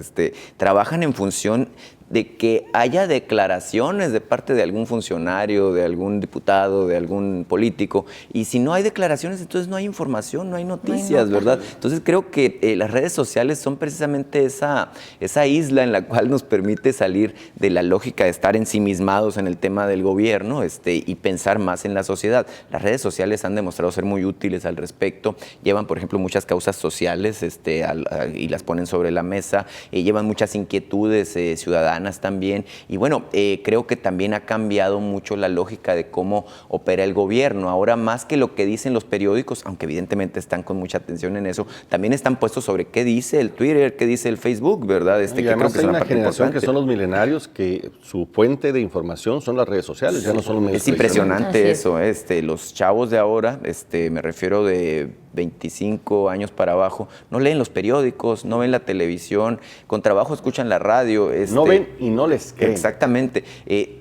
[SPEAKER 4] trabajan en función de que haya declaraciones de parte de algún funcionario, de algún diputado, de algún político, y si no hay declaraciones, entonces no hay información, no hay noticias, ¿verdad? Entonces creo que las redes sociales son precisamente esa isla en la cual nos permite salir de la lógica de estar ensimismados en el tema del gobierno y pensar más en la sociedad. Las redes sociales han demostrado ser muy útiles al respecto, llevan, por ejemplo, muchas causas sociales y las ponen sobre la mesa, llevan muchas inquietudes ciudadanas también, y bueno, creo que también ha cambiado mucho la lógica de cómo opera el gobierno. Ahora, más que lo que dicen los periódicos, aunque evidentemente están con mucha atención en eso, también están puestos sobre qué dice el Twitter, qué dice el Facebook, ¿verdad?
[SPEAKER 1] Y
[SPEAKER 4] que
[SPEAKER 1] además
[SPEAKER 4] creo que
[SPEAKER 1] hay
[SPEAKER 4] es
[SPEAKER 1] una
[SPEAKER 4] parte
[SPEAKER 1] generación
[SPEAKER 4] importante.
[SPEAKER 1] que son los millenarios, que su fuente de información son las redes sociales, ya no son los medios
[SPEAKER 4] Es impresionante
[SPEAKER 2] Así es.
[SPEAKER 4] eso, los chavos de ahora, me refiero de 25 años para abajo, no leen los periódicos, no ven la televisión, con trabajo escuchan la radio.
[SPEAKER 1] No ven y no les creen.
[SPEAKER 4] Exactamente.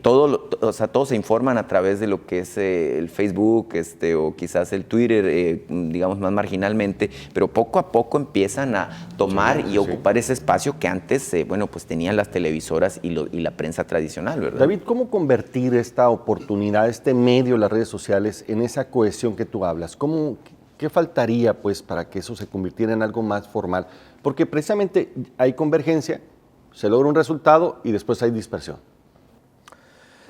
[SPEAKER 4] Todos se informan a través de lo que es el Facebook o quizás el Twitter, digamos más marginalmente, pero poco a poco empiezan a tomar y ocupar ese espacio que antes, pues tenían las televisoras y la prensa tradicional, ¿verdad?
[SPEAKER 1] David, ¿cómo convertir esta oportunidad, este medio, las redes sociales, en esa cohesión que tú hablas? ¿Qué faltaría pues para que eso se convirtiera en algo más formal? Porque precisamente hay convergencia, se logra un resultado y después hay dispersión.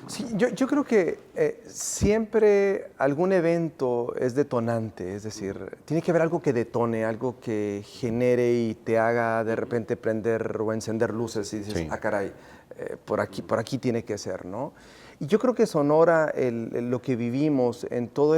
[SPEAKER 3] Sí, yo creo que siempre algún evento es detonante, es decir, tiene que haber algo que detone, algo que genere y te haga de repente prender o encender luces y dices, ah, caray, por aquí tiene que ser, ¿no? Y yo creo que Sonora, lo que vivimos en todo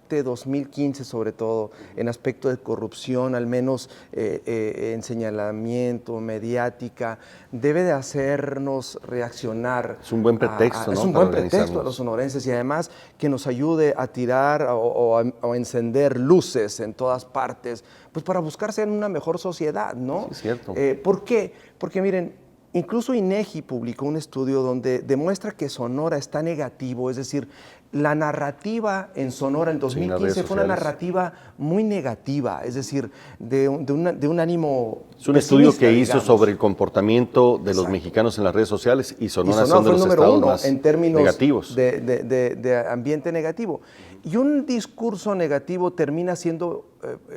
[SPEAKER 3] este 2015 sobre todo, en aspecto de corrupción, al menos en señalamiento, mediática, debe de hacernos reaccionar.
[SPEAKER 1] Es un buen pretexto, ¿no?
[SPEAKER 3] Es un buen pretexto a los sonorenses y además que nos ayude a tirar o a encender luces en todas partes, pues para buscar ser una mejor sociedad, ¿no?
[SPEAKER 1] Sí, es cierto.
[SPEAKER 3] ¿Por qué? Porque miren, incluso INEGI publicó un estudio donde demuestra que Sonora está negativo, es decir, la narrativa en Sonora en 2015 fue una narrativa muy negativa, es decir, de un ánimo.
[SPEAKER 1] Es un estudio que hizo
[SPEAKER 3] digamos,
[SPEAKER 1] sobre el comportamiento de los mexicanos en las redes sociales y Sonora
[SPEAKER 3] Sonora
[SPEAKER 1] son de
[SPEAKER 3] fue
[SPEAKER 1] los
[SPEAKER 3] el número
[SPEAKER 1] estados
[SPEAKER 3] uno
[SPEAKER 1] más
[SPEAKER 3] en términos
[SPEAKER 1] negativos.
[SPEAKER 3] de ambiente negativo. Y un discurso negativo termina siendo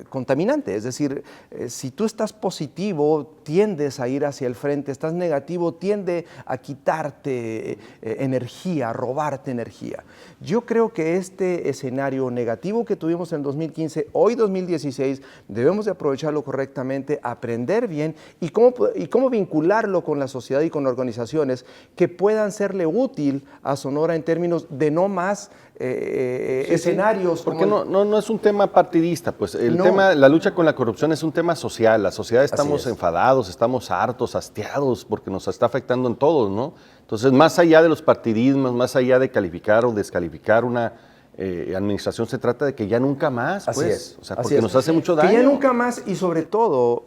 [SPEAKER 3] contaminante, es decir, si tú estás positivo, tiendes a ir hacia el frente, estás negativo, tiende a quitarte energía, a robarte energía. Yo creo que este escenario negativo que tuvimos en 2015, hoy 2016, debemos de aprovecharlo correctamente, aprender bien y cómo vincularlo con la sociedad y con organizaciones que puedan serle útil a Sonora en términos de no más escenarios.
[SPEAKER 1] Porque no es un tema partidista, pues el tema, la lucha con la corrupción es un tema social. La sociedad estamos enfadados, estamos hartos, hastiados, porque nos está afectando en todos, ¿no? Entonces, más allá de los partidismos, más allá de calificar o descalificar una administración, se trata de que ya nunca más, pues.
[SPEAKER 3] Así es.
[SPEAKER 1] O sea, porque nos hace mucho daño.
[SPEAKER 3] Que ya nunca más y sobre todo,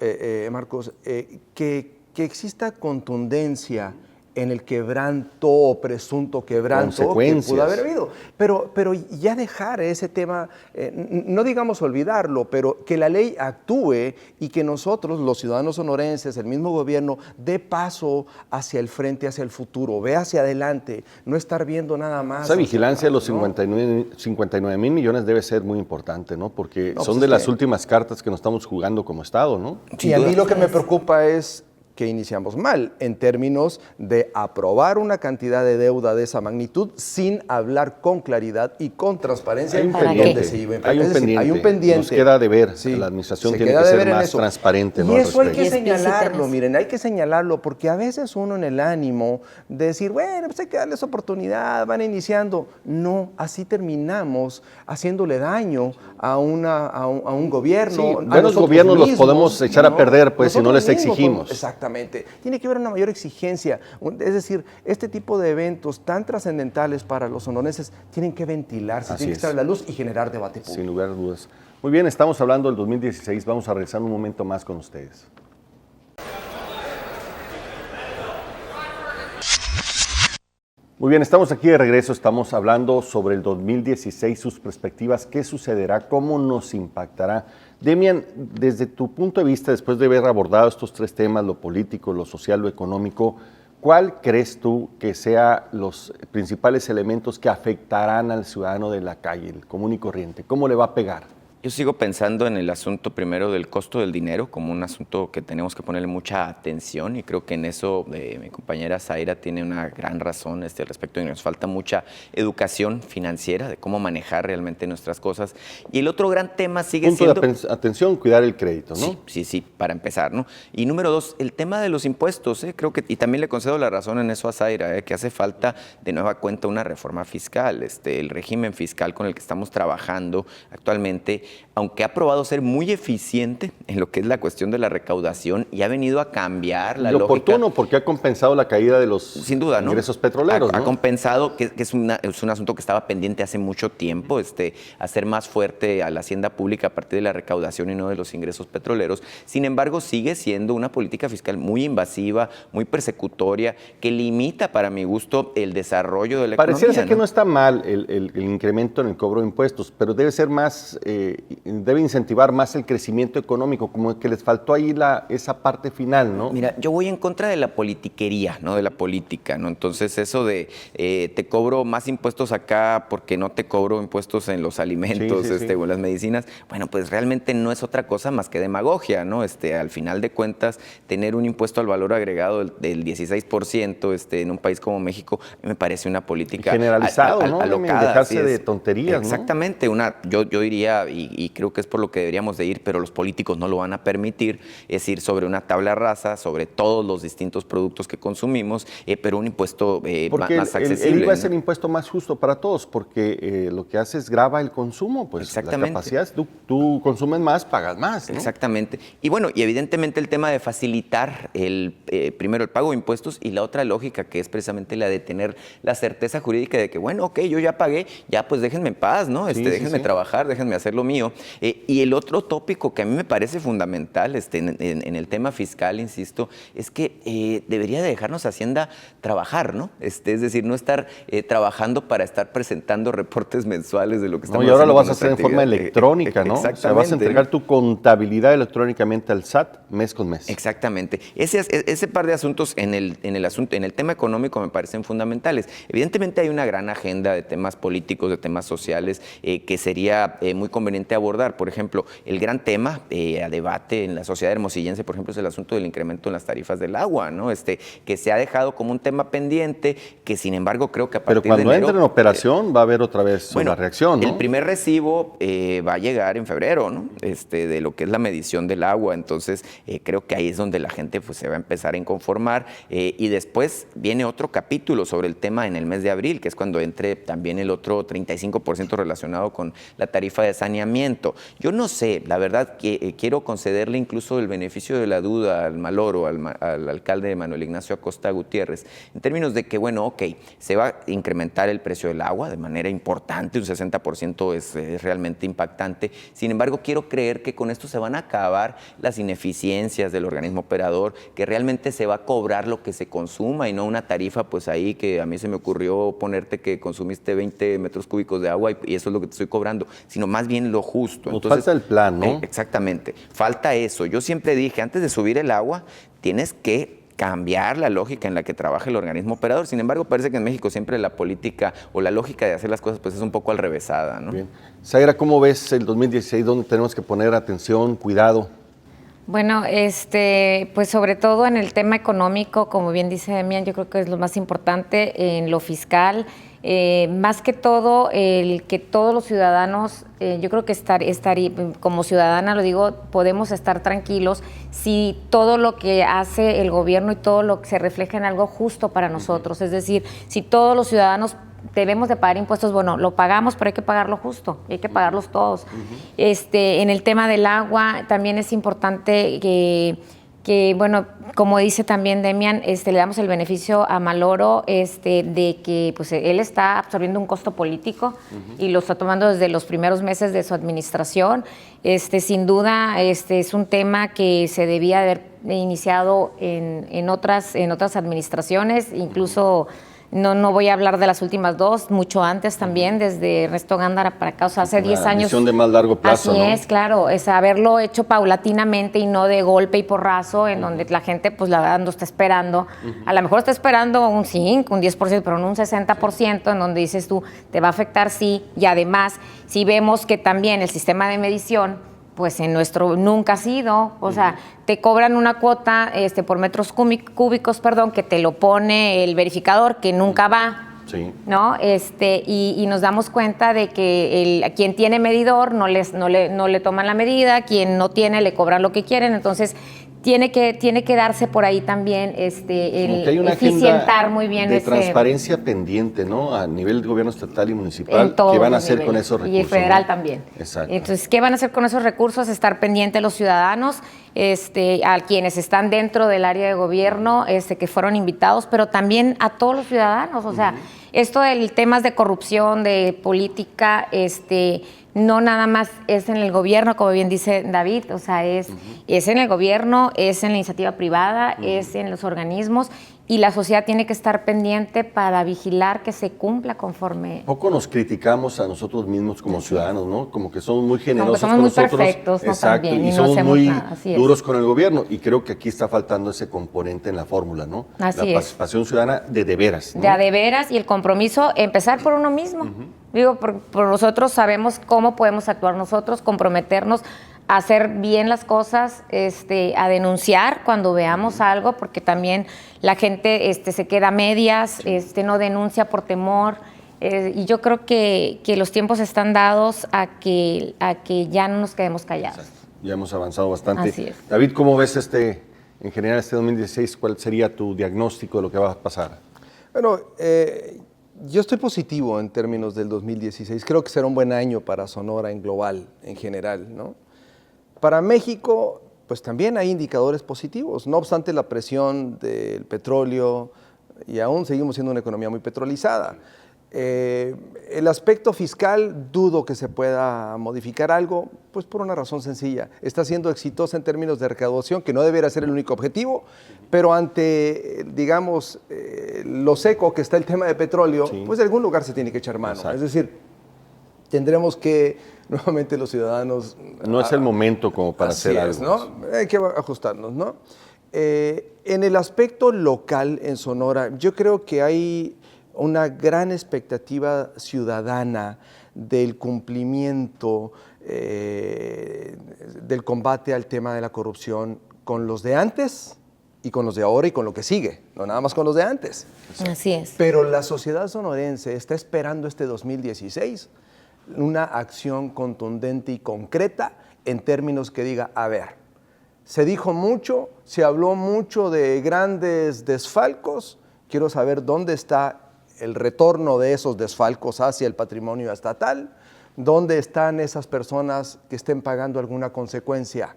[SPEAKER 3] Marcos, que exista contundencia en el quebranto o presunto quebranto que pudo haber habido. Pero ya dejar ese tema, no digamos olvidarlo, pero que la ley actúe y que nosotros, los ciudadanos sonorenses, el mismo gobierno, dé paso hacia el frente, hacia el futuro, ve hacia adelante, no estar viendo nada más.
[SPEAKER 1] Esa vigilancia de los 59 mil millones debe ser muy importante, ¿no? Porque son de las últimas cartas que nos estamos jugando como Estado, ¿no?
[SPEAKER 3] Y a mí lo que me preocupa es que iniciamos mal en términos de aprobar una cantidad de deuda de esa magnitud sin hablar con claridad y con transparencia.
[SPEAKER 1] Hay un pendiente. Nos queda de ver. Sí, la administración tiene que ser más transparente.
[SPEAKER 3] Y eso hay que señalarlo, miren, hay que señalarlo porque a veces uno en el ánimo de decir, bueno, pues hay que darles oportunidad, van iniciando. No, así terminamos haciéndole daño a un gobierno.
[SPEAKER 1] Sí, buenos gobiernos los podemos echar a perder, pues, si no les exigimos.
[SPEAKER 3] Exactamente. Tiene que haber una mayor exigencia. Es decir, este tipo de eventos tan trascendentales para los sonorenses tienen que ventilarse, tienen que estar a la luz y generar debate público.
[SPEAKER 1] Sin lugar a dudas. Muy bien, estamos hablando del 2016. Vamos a regresar un momento más con ustedes. Muy bien, estamos aquí de regreso, estamos hablando sobre el 2016, sus perspectivas, qué sucederá, cómo nos impactará. Demian, desde tu punto de vista, después de haber abordado estos tres temas, lo político, lo social, lo económico, ¿cuál crees tú que sean los principales elementos que afectarán al ciudadano de la calle, el común y corriente? ¿Cómo le va a pegar?
[SPEAKER 4] Yo sigo pensando en el asunto primero del costo del dinero como un asunto que tenemos que ponerle mucha atención y creo que en eso mi compañera Zaira tiene una gran razón al respecto y nos falta mucha educación financiera de cómo manejar realmente nuestras cosas. Y el otro gran tema sigue siendo...
[SPEAKER 1] Punto de atención, cuidar el crédito, ¿no?
[SPEAKER 4] Sí, para empezar, ¿no? Y número dos, el tema de los impuestos, creo que, y también le concedo la razón en eso a Zaira, que hace falta de nueva cuenta una reforma fiscal, el régimen fiscal con el que estamos trabajando actualmente, aunque ha probado ser muy eficiente en lo que es la cuestión de la recaudación y ha venido a cambiar la lógica.
[SPEAKER 1] Oportuno, porque ha compensado la caída de los
[SPEAKER 4] sin duda,
[SPEAKER 1] ingresos petroleros.
[SPEAKER 4] Ha compensado, que es un asunto que estaba pendiente hace mucho tiempo, hacer más fuerte a la hacienda pública a partir de la recaudación y no de los ingresos petroleros. Sin embargo, sigue siendo una política fiscal muy invasiva, muy persecutoria, que limita, para mi gusto, el desarrollo de la economía.
[SPEAKER 1] Pareciera ser que no está mal el incremento en el cobro de impuestos, pero debe ser más... debe incentivar más el crecimiento económico, como que les faltó ahí esa parte final, ¿no?
[SPEAKER 4] Mira, yo voy en contra de la politiquería, ¿no? De la política, ¿no? Entonces eso de te cobro más impuestos acá porque no te cobro impuestos en los alimentos o en las medicinas, bueno, pues realmente no es otra cosa más que demagogia, ¿no? Al final de cuentas, tener un impuesto al valor agregado del 16% en un país como México, me parece una política
[SPEAKER 1] generalizado, ¿no?
[SPEAKER 4] Alocada,
[SPEAKER 1] dejarse de tonterías,
[SPEAKER 4] exactamente,
[SPEAKER 1] ¿no?
[SPEAKER 4] yo diría, y y creo que es por lo que deberíamos de ir, pero los políticos no lo van a permitir, es ir sobre una tabla rasa, sobre todos los distintos productos que consumimos, pero un impuesto
[SPEAKER 1] porque
[SPEAKER 4] más accesible.
[SPEAKER 1] El IVA
[SPEAKER 4] ¿no?
[SPEAKER 1] es el impuesto más justo para todos, porque lo que hace es grava el consumo, pues
[SPEAKER 4] Exactamente.
[SPEAKER 1] la capacidad, tú consumes más, pagas más, ¿no?
[SPEAKER 4] Exactamente. Y bueno, y evidentemente el tema de facilitar primero el pago de impuestos y la otra lógica que es precisamente la de tener la certeza jurídica de que, bueno, ok, yo ya pagué, ya pues déjenme en paz, ¿no? Déjenme trabajar, déjenme hacer lo mío. Y el otro tópico que a mí me parece fundamental en el tema fiscal, insisto, es que debería de dejarnos Hacienda trabajar, ¿no? Es decir, no estar trabajando para estar presentando reportes mensuales de lo que estamos haciendo.
[SPEAKER 1] Y ahora lo vas a
[SPEAKER 4] con
[SPEAKER 1] hacer en
[SPEAKER 4] nuestra
[SPEAKER 1] forma
[SPEAKER 4] actividad.
[SPEAKER 1] electrónica, ¿no?
[SPEAKER 4] Exactamente.
[SPEAKER 1] O sea, vas a entregar tu contabilidad electrónicamente al SAT mes con mes.
[SPEAKER 4] Exactamente. Ese par de asuntos en el tema económico me parecen fundamentales. Evidentemente hay una gran agenda de temas políticos, de temas sociales que sería muy conveniente abordar. Por ejemplo, el gran tema a debate en la sociedad hermosillense, por ejemplo, es el asunto del incremento en las tarifas del agua, ¿no? Que se ha dejado como un tema pendiente, que sin embargo creo que a partir de enero...
[SPEAKER 1] Pero cuando entre en operación va a haber otra vez una reacción, ¿no?
[SPEAKER 4] El primer recibo va a llegar en febrero, ¿no? De lo que es la medición del agua. Entonces, creo que ahí es donde la gente pues, se va a empezar a inconformar. Y después viene otro capítulo sobre el tema en el mes de abril, que es cuando entre también el otro 35% relacionado con la tarifa de saneamiento. Yo no sé, la verdad, que quiero concederle incluso el beneficio de la duda al Maloro, al alcalde Manuel Ignacio Acosta Gutiérrez, en términos de que, bueno, ok, se va a incrementar el precio del agua de manera importante, un 60% es realmente impactante. Sin embargo, quiero creer que con esto se van a acabar las ineficiencias del organismo operador, que realmente se va a cobrar lo que se consuma y no una tarifa, pues ahí que a mí se me ocurrió ponerte que consumiste 20 metros cúbicos de agua y eso es lo que te estoy cobrando, sino más bien lo justo.
[SPEAKER 1] Nos falta el plan, ¿no?
[SPEAKER 4] Exactamente, falta eso. Yo siempre dije, antes de subir el agua, tienes que cambiar la lógica en la que trabaja el organismo operador. Sin embargo, parece que en México siempre la política o la lógica de hacer las cosas pues es un poco alrevesada, ¿no?
[SPEAKER 1] Bien. Zaira, ¿cómo ves el 2016? ¿Dónde tenemos que poner atención, cuidado?
[SPEAKER 2] Bueno, pues sobre todo en el tema económico, como bien dice Demian, yo creo que es lo más importante en lo fiscal. Más que todo, el que todos los ciudadanos, yo creo que como ciudadana lo digo, podemos estar tranquilos si todo lo que hace el gobierno y todo lo que se refleja en algo justo para nosotros. Es decir, si todos los ciudadanos debemos de pagar impuestos, bueno, lo pagamos, pero hay que pagarlo justo, hay que pagarlos todos. En el tema del agua también es importante que bueno, como dice también Demian, le damos el beneficio a Maloro de que pues, él está absorbiendo un costo político y lo está tomando desde los primeros meses de su administración. Sin duda, es un tema que se debía haber iniciado en otras administraciones, incluso... No voy a hablar de las últimas dos, mucho antes también, desde Ernesto Gándara para acá, o sea, hace 10 años.
[SPEAKER 1] Visión de más largo plazo,
[SPEAKER 2] así
[SPEAKER 1] ¿no?
[SPEAKER 2] es, claro, es haberlo hecho paulatinamente y no de golpe y porrazo, en donde la gente, pues la verdad, no está esperando. A lo mejor está esperando un 5, un 10%, pero no un 60%, en donde dices tú, te va a afectar, sí, y además, si vemos que también el sistema de medición, pues en nuestro nunca ha sido, o sea, te cobran una cuota por metros cúbicos, que te lo pone el verificador, que nunca va,
[SPEAKER 1] sí,
[SPEAKER 2] ¿no? Y nos damos cuenta de que quien tiene medidor no le toman la medida, quien no tiene le cobran lo que quieren, entonces tiene que darse por ahí también el eficientar muy bien
[SPEAKER 1] de transparencia pendiente, ¿no? A nivel de gobierno estatal y municipal, ¿qué van a hacer con esos recursos?
[SPEAKER 2] Y federal, ¿no? También.
[SPEAKER 1] Exacto.
[SPEAKER 2] Entonces, ¿qué van a hacer con esos recursos? Estar pendientes los ciudadanos, a quienes están dentro del área de gobierno, que fueron invitados, pero también a todos los ciudadanos. O sea, esto del temas de corrupción, de política, no nada más es en el gobierno, como bien dice David, o sea, es en el gobierno, es en la iniciativa privada, es en los organismos, y la sociedad tiene que estar pendiente para vigilar que se cumpla conforme.
[SPEAKER 1] Poco nos criticamos a nosotros mismos como ciudadanos, ¿no? Como que somos muy generosos
[SPEAKER 2] somos
[SPEAKER 1] con
[SPEAKER 2] muy
[SPEAKER 1] nosotros.
[SPEAKER 2] perfectos, ¿no?
[SPEAKER 1] Exacto,
[SPEAKER 2] También,
[SPEAKER 1] y
[SPEAKER 2] no
[SPEAKER 1] somos
[SPEAKER 2] hacemos
[SPEAKER 1] muy
[SPEAKER 2] nada, así es.
[SPEAKER 1] duros con el gobierno, y creo que aquí está faltando ese componente en la fórmula, ¿no?
[SPEAKER 2] Así
[SPEAKER 1] la participación ciudadana de veras, ¿no?
[SPEAKER 2] De veras, y el compromiso, empezar por uno mismo. Digo, por nosotros sabemos cómo podemos actuar nosotros, comprometernos a hacer bien las cosas, a denunciar cuando veamos algo, porque también la gente se queda a medias, no denuncia por temor, y yo creo que los tiempos están dados a que ya no nos quedemos callados.
[SPEAKER 1] Ya hemos avanzado bastante.
[SPEAKER 2] Así es.
[SPEAKER 1] David, ¿cómo ves en general este 2016? ¿Cuál sería tu diagnóstico de lo que va a pasar?
[SPEAKER 3] Bueno, yo estoy positivo en términos del 2016. Creo que será un buen año para Sonora en global, en general, ¿no? Para México, pues también hay indicadores positivos. No obstante la presión del petróleo, y aún seguimos siendo una economía muy petrolizada. El aspecto fiscal, dudo que se pueda modificar algo, pues por una razón sencilla. Está siendo exitosa en términos de recaudación, que no debería ser el único objetivo, pero ante, digamos, lo seco que está el tema de petróleo,
[SPEAKER 1] Sí.
[SPEAKER 3] pues de algún lugar se tiene que echar mano.
[SPEAKER 1] Exacto.
[SPEAKER 3] Es decir, tendremos que, nuevamente los ciudadanos...
[SPEAKER 1] No es el momento como para
[SPEAKER 3] Así
[SPEAKER 1] hacer
[SPEAKER 3] es,
[SPEAKER 1] algo.
[SPEAKER 3] ¿no? Hay que ajustarnos, ¿no? En el aspecto local en Sonora, yo creo que hay una gran expectativa ciudadana del cumplimiento del combate al tema de la corrupción con los de antes y con los de ahora y con lo que sigue, no nada más con los de antes.
[SPEAKER 2] Así es.
[SPEAKER 3] Pero la sociedad sonorense está esperando este 2016 una acción contundente y concreta en términos que diga, a ver, se dijo mucho, se habló mucho de grandes desfalcos, quiero saber dónde está el retorno de esos desfalcos hacia el patrimonio estatal, dónde están esas personas que estén pagando alguna consecuencia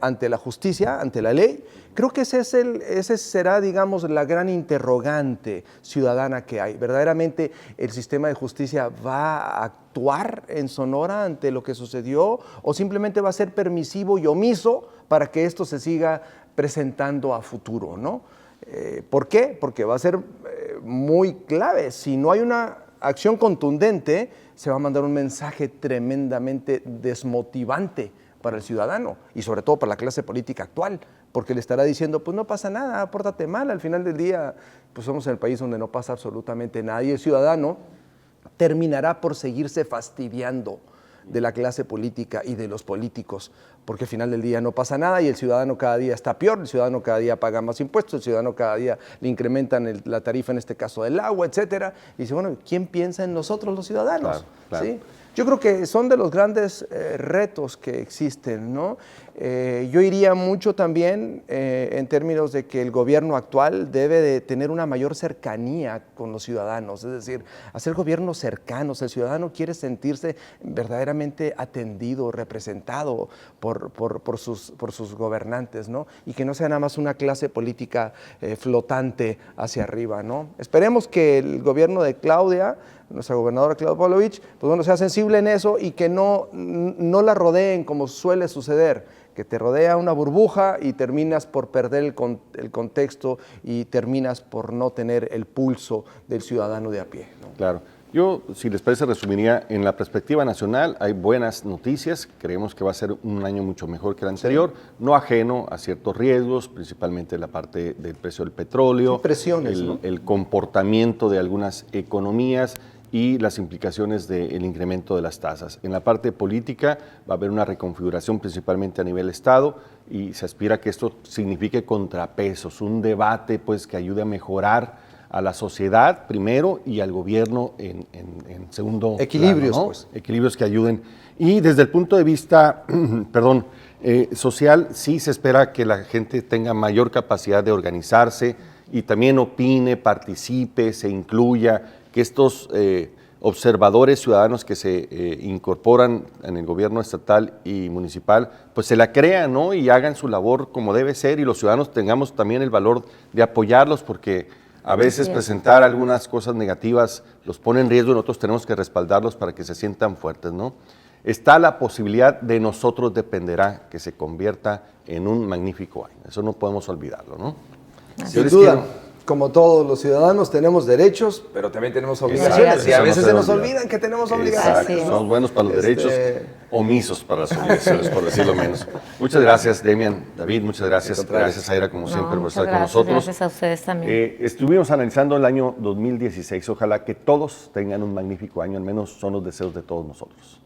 [SPEAKER 3] ante la justicia, ante la ley. Creo que ese será, digamos, la gran interrogante ciudadana que hay. ¿Verdaderamente el sistema de justicia va a actuar en Sonora ante lo que sucedió o simplemente va a ser permisivo y omiso para que esto se siga presentando a futuro, ¿no? ¿Por qué? Porque va a ser muy clave. Si no hay una acción contundente, se va a mandar un mensaje tremendamente desmotivante para el ciudadano y sobre todo para la clase política actual, porque le estará diciendo, pues no pasa nada, pórtate mal, al final del día, pues somos en el país donde no pasa absolutamente nada y el ciudadano terminará por seguirse fastidiando de la clase política y de los políticos, porque al final del día no pasa nada y el ciudadano cada día está peor, el ciudadano cada día paga más impuestos, el ciudadano cada día le incrementan la tarifa, en este caso del agua, etcétera, y dice, bueno, ¿quién piensa en nosotros los ciudadanos?
[SPEAKER 1] Claro, claro.
[SPEAKER 3] ¿Sí? Yo creo que son de los grandes retos que existen, ¿no? Yo iría mucho también en términos de que el gobierno actual debe de tener una mayor cercanía con los ciudadanos, es decir, hacer gobiernos cercanos. El ciudadano quiere sentirse verdaderamente atendido, representado por sus gobernantes, ¿no? Y que no sea nada más una clase política flotante hacia arriba, ¿no? Esperemos que el gobierno de Claudia, nuestra gobernadora Claudia Pavlovich, pues bueno, sea sensible en eso y que no la rodeen como suele suceder, que te rodea una burbuja y terminas por perder el contexto y terminas por no tener el pulso del ciudadano de a pie, ¿no?
[SPEAKER 1] Claro. Yo, si les parece, resumiría, en la perspectiva nacional hay buenas noticias, creemos que va a ser un año mucho mejor que el anterior, no ajeno a ciertos riesgos, principalmente la parte del precio del petróleo,
[SPEAKER 3] Sí, presiones, ¿no?
[SPEAKER 1] el comportamiento de algunas economías y las implicaciones del incremento de las tasas. En la parte política va a haber una reconfiguración principalmente a nivel Estado y se aspira a que esto signifique contrapesos, un debate pues, que ayude a mejorar a la sociedad primero y al gobierno en segundo
[SPEAKER 3] Equilibrios,
[SPEAKER 1] plano, ¿no?
[SPEAKER 3] pues.
[SPEAKER 1] Equilibrios que ayuden. Y desde el punto de vista, perdón, social, sí se espera que la gente tenga mayor capacidad de organizarse y también opine, participe, se incluya, que estos observadores ciudadanos que se incorporan en el gobierno estatal y municipal, pues se la crean, ¿no? Y hagan su labor como debe ser y los ciudadanos tengamos también el valor de apoyarlos porque a veces presentar algunas cosas negativas los pone en riesgo y nosotros tenemos que respaldarlos para que se sientan fuertes, ¿no? Está la posibilidad de nosotros dependerá que se convierta en un magnífico año. Eso no podemos olvidarlo, ¿no?
[SPEAKER 3] Sin duda, como todos los ciudadanos tenemos derechos, pero también tenemos obligaciones. Y a
[SPEAKER 1] Eso no
[SPEAKER 3] veces
[SPEAKER 1] se
[SPEAKER 3] se nos
[SPEAKER 1] olvida.
[SPEAKER 3] olvidan que tenemos
[SPEAKER 1] Exacto.
[SPEAKER 3] obligaciones, ¿no?
[SPEAKER 1] Somos buenos para los derechos, omisos para las obligaciones, por decirlo menos. Muchas gracias, Demian, David, muchas gracias. Gracias, Aira, como siempre, por estar con nosotros.
[SPEAKER 2] Gracias a ustedes también.
[SPEAKER 1] Estuvimos analizando el año 2016. Ojalá que todos tengan un magnífico año, al menos son los deseos de todos nosotros.